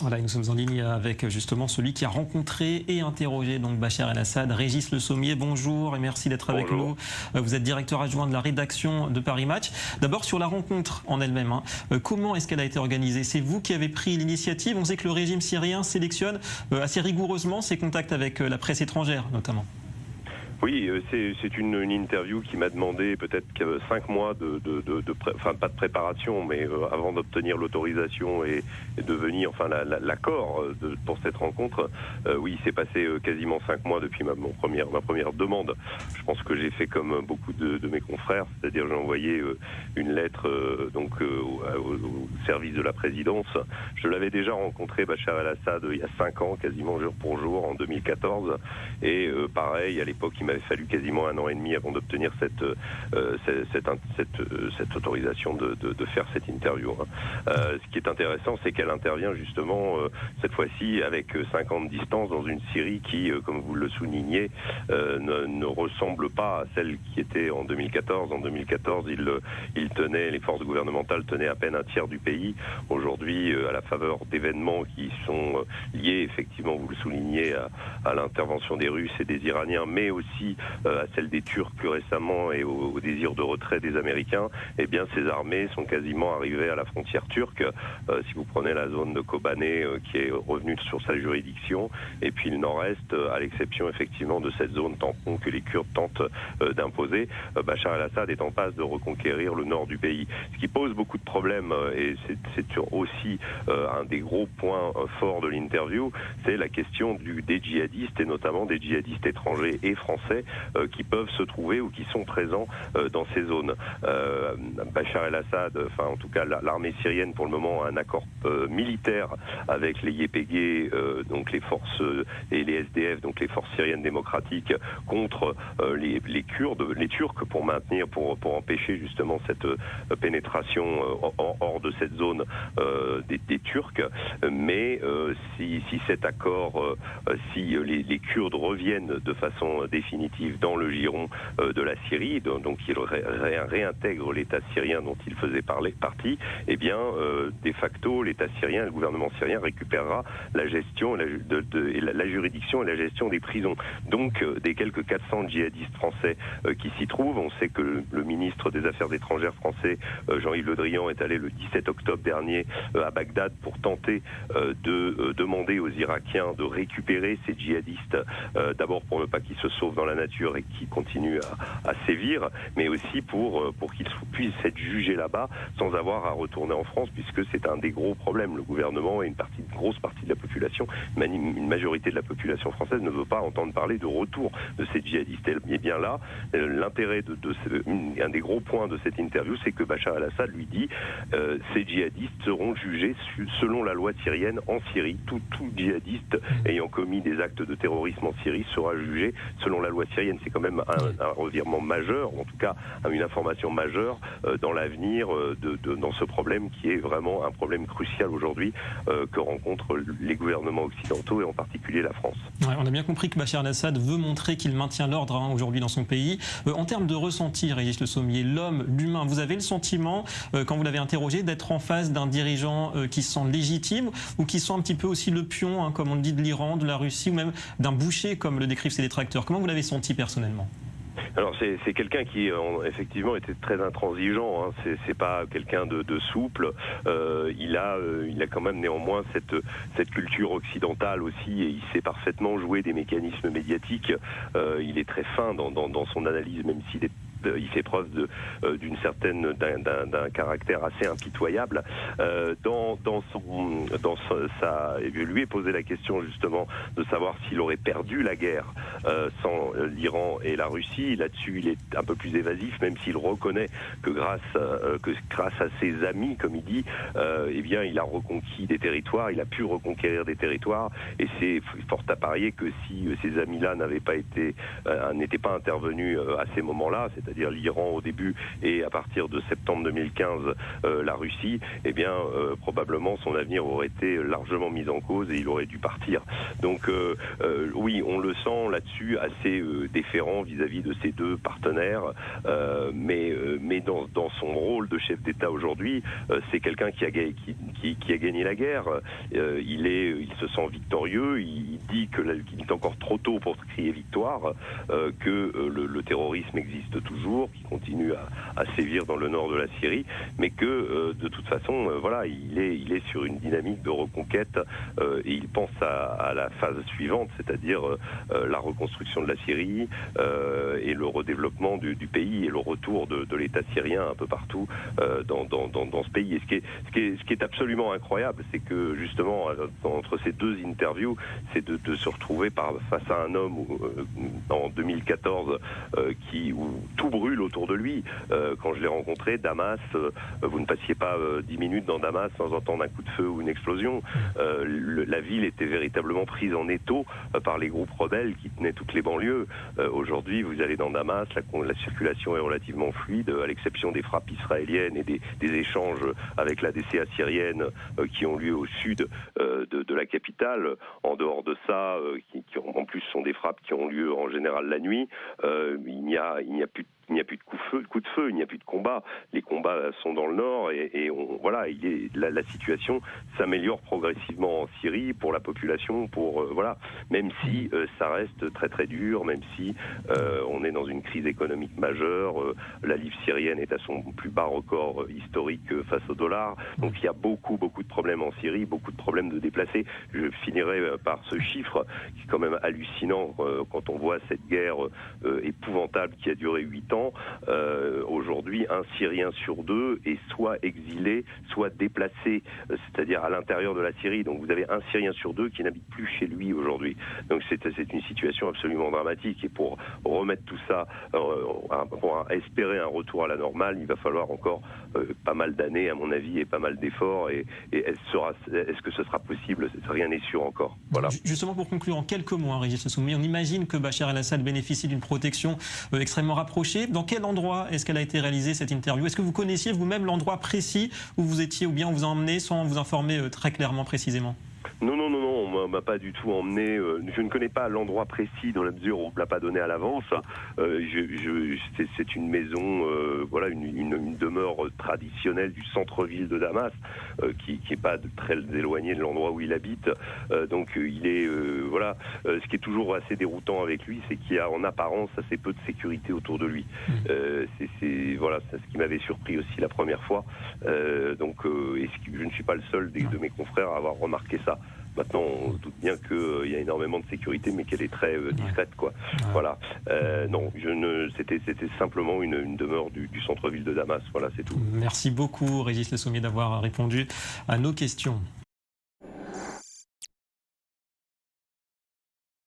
Voilà, nous sommes en ligne avec justement celui qui a rencontré et interrogé donc Bachar el-Assad, Régis Le Sommier. Bonjour et merci d'être avec nous. Vous êtes directeur adjoint de la rédaction de Paris Match. D'abord sur la rencontre en elle-même, comment est-ce qu'elle a été organisée? C'est vous qui avez pris l'initiative? On sait que le régime syrien sélectionne assez rigoureusement ses contacts avec la presse étrangère notamment. Oui, c'est une interview qui m'a demandé peut-être 5 mois enfin pas de préparation, mais avant d'obtenir l'autorisation et de venir, enfin l'accord pour cette rencontre. Oui, il s'est passé quasiment 5 mois depuis ma première demande. Je pense que j'ai fait comme beaucoup de mes confrères, c'est-à-dire j'ai envoyé une lettre au service de la présidence. Je l'avais déjà rencontré, Bachar el-Assad, il y a 5 ans, quasiment jour pour jour, en 2014, et pareil, à l'époque, il m'avait fallu quasiment 1 an et demi avant d'obtenir cette autorisation de faire cette interview. Ce qui est intéressant, c'est qu'elle intervient justement cette fois-ci avec 5 ans de distance dans une Syrie qui, comme vous le soulignez, ne ressemble pas à celle qui était en 2014. En 2014, les forces gouvernementales tenaient à peine un tiers du pays. Aujourd'hui, à la faveur d'événements qui sont liés, effectivement, vous le soulignez, à l'intervention des Russes et des Iraniens, mais aussi à celle des Turcs plus récemment et au désir de retrait des Américains, eh bien ces armées sont quasiment arrivées à la frontière turque. Si vous prenez la zone de Kobané qui est revenue sur sa juridiction, et puis le nord-est, à l'exception effectivement de cette zone tampon que les Kurdes tentent d'imposer, Bachar el-Assad est en passe de reconquérir le nord du pays. Ce qui pose beaucoup de problèmes, et c'est aussi un des gros points forts de l'interview, c'est la question des djihadistes, et notamment des djihadistes étrangers et français qui peuvent se trouver ou qui sont présents dans ces zones. Bachar el-Assad, enfin en tout cas l'armée syrienne pour le moment a un accord militaire avec les YPG, donc les forces et les SDF, donc les forces syriennes démocratiques, contre les Kurdes, les Turcs, pour empêcher justement cette pénétration hors de cette zone des Turcs. Mais si cet accord, si les Kurdes reviennent de façon définitive dans le giron de la Syrie, donc ils réintègrent l'État syrien dont ils faisaient partie, eh bien, de facto, l'État syrien, le gouvernement syrien récupérera la gestion, la juridiction et la gestion des prisons. Donc, des quelques 400 djihadistes français qui s'y trouvent, on sait que le ministre des Affaires étrangères français, Jean-Yves Le Drian, est allé le 17 octobre dernier à Bagdad pour tenter de demander aux Irakiens de récupérer ces djihadistes, d'abord pour ne pas qu'ils se sauvent dans la nature et qu'ils continuent à sévir, mais aussi pour qu'ils puissent être jugés là-bas sans avoir à retourner en France, puisque c'est un des gros problèmes. Le gouvernement et une grosse partie de la population, une majorité de la population française ne veut pas entendre parler de retour de ces djihadistes. Et bien là, l'intérêt un des gros points de cette interview, c'est que Bachar el-Assad lui dit ces djihadistes seront jugés selon la loi syrienne en Syrie. Tout djihadiste ayant commis des actes de terrorisme en Syrie sera jugé selon la loi syrienne. C'est quand même un revirement majeur, en tout cas une information majeure dans l'avenir dans ce problème qui est vraiment un problème crucial aujourd'hui que rencontrent les gouvernements occidentaux et en particulier la France. Ouais, on a bien compris que Bachar el-Assad veut montrer qu'il maintient l'ordre aujourd'hui dans son pays. En termes de ressenti, Régis Le Sommier, l'humain, vous avez le sentiment, quand vous l'avez interrogé, d'être en face d'un dirigeant qui se sent légitime ou qui sent un petit peu aussi le pion, comme on le dit, de l'Iran, de la Russie ou même d'un boucher, comme le décrivent ses détracteurs? Comment vous l'avez senti personnellement? Alors c'est quelqu'un qui effectivement était très intransigeant, c'est pas quelqu'un de souple, il a quand même néanmoins cette culture occidentale aussi, et il sait parfaitement jouer des mécanismes médiatiques, il est très fin dans son analyse, même s'il il fait preuve d'un caractère assez impitoyable. Je lui ai posé la question justement de savoir s'il aurait perdu la guerre sans l'Iran et la Russie. Là-dessus, il est un peu plus évasif, même s'il reconnaît que grâce à ses amis, comme il dit, eh bien, il a reconquis des territoires, il a pu reconquérir des territoires, et c'est fort à parier que si ces amis-là n'étaient pas intervenus à ces moments-là, c'est-à-dire l'Iran au début et à partir de septembre 2015 la Russie, eh bien probablement son avenir aurait été largement mis en cause et il aurait dû partir. Donc oui, on le sent là-dessus assez déférent vis-à-vis de ses deux partenaires, mais dans son rôle de chef d'État aujourd'hui, c'est quelqu'un qui a gagné la guerre. Il se sent victorieux, il dit qu'il est encore trop tôt pour crier victoire, que le terrorisme existe toujours, qu'il continue à sévir dans le nord de la Syrie, mais que de toute façon, voilà, il est sur une dynamique de reconquête et il pense à la phase suivante, c'est-à-dire la reconstruction de la Syrie et le redéveloppement du pays et le retour de l'État syrien un peu partout dans ce pays. Et ce qui est absolument incroyable, c'est que justement entre ces deux interviews, c'est de se retrouver face à un homme en 2014 où tout brûle autour de lui. Quand je l'ai rencontré, Damas, vous ne passiez pas 10 minutes dans Damas sans entendre un coup de feu ou une explosion. La ville était véritablement prise en étau par les groupes rebelles qui tenaient toutes les banlieues. Aujourd'hui, vous allez dans Damas, la circulation est relativement fluide, à l'exception des frappes israéliennes et des échanges avec la DCA syrienne qui ont lieu au sud de la capitale. En dehors de ça, qui en plus sont des frappes qui ont lieu en général la nuit, il n'y a plus de coup de feu, il n'y a plus de combat. Les combats sont dans le nord et voilà, la situation s'améliore progressivement en Syrie pour la population, voilà, même si ça reste très très dur, même si on est dans une crise économique majeure, la livre syrienne est à son plus bas record historique face au dollar, donc il y a beaucoup de problèmes en Syrie, beaucoup de problèmes de déplacés. Je finirai par ce chiffre qui est quand même hallucinant quand on voit cette guerre épouvantable qui a duré 8 ans. Aujourd'hui, un Syrien sur deux est soit exilé, soit déplacé, c'est-à-dire à l'intérieur de la Syrie. Donc vous avez un Syrien sur deux qui n'habite plus chez lui aujourd'hui. Donc c'est une situation absolument dramatique. Et pour remettre tout ça, pour espérer un retour à la normale, il va falloir encore pas mal d'années, à mon avis, et pas mal d'efforts. Et est-ce que ce sera possible? Rien n'est sûr encore. Voilà. Justement, pour conclure, en quelques mois, Régis Le Sommier, on imagine que Bachar el-Assad bénéficie d'une protection extrêmement rapprochée. Dans quel endroit est-ce qu'elle a été réalisée, cette interview? Est-ce que vous connaissiez vous-même l'endroit précis où vous étiez, ou bien on vous a emmené sans vous informer très clairement, précisément? Non, on m'a pas du tout emmené. Je ne connais pas l'endroit précis dans la mesure où on ne l'a pas donné à l'avance. C'est une maison, voilà, une demeure traditionnelle du centre-ville de Damas, qui n'est pas très éloignée de l'endroit où il habite. Donc il est, voilà. Ce qui est toujours assez déroutant avec lui, c'est qu'il y a en apparence assez peu de sécurité autour de lui. Voilà, c'est ce qui m'avait surpris aussi la première fois. Donc, je ne suis pas le seul de mes confrères à avoir remarqué ça. Maintenant, on se doute bien qu'il y a énormément de sécurité, mais qu'elle est très discrète, quoi. Voilà. Non, c'était simplement une demeure du centre-ville de Damas. Voilà, c'est tout. Merci beaucoup, Régis Le Sommier, d'avoir répondu à nos questions.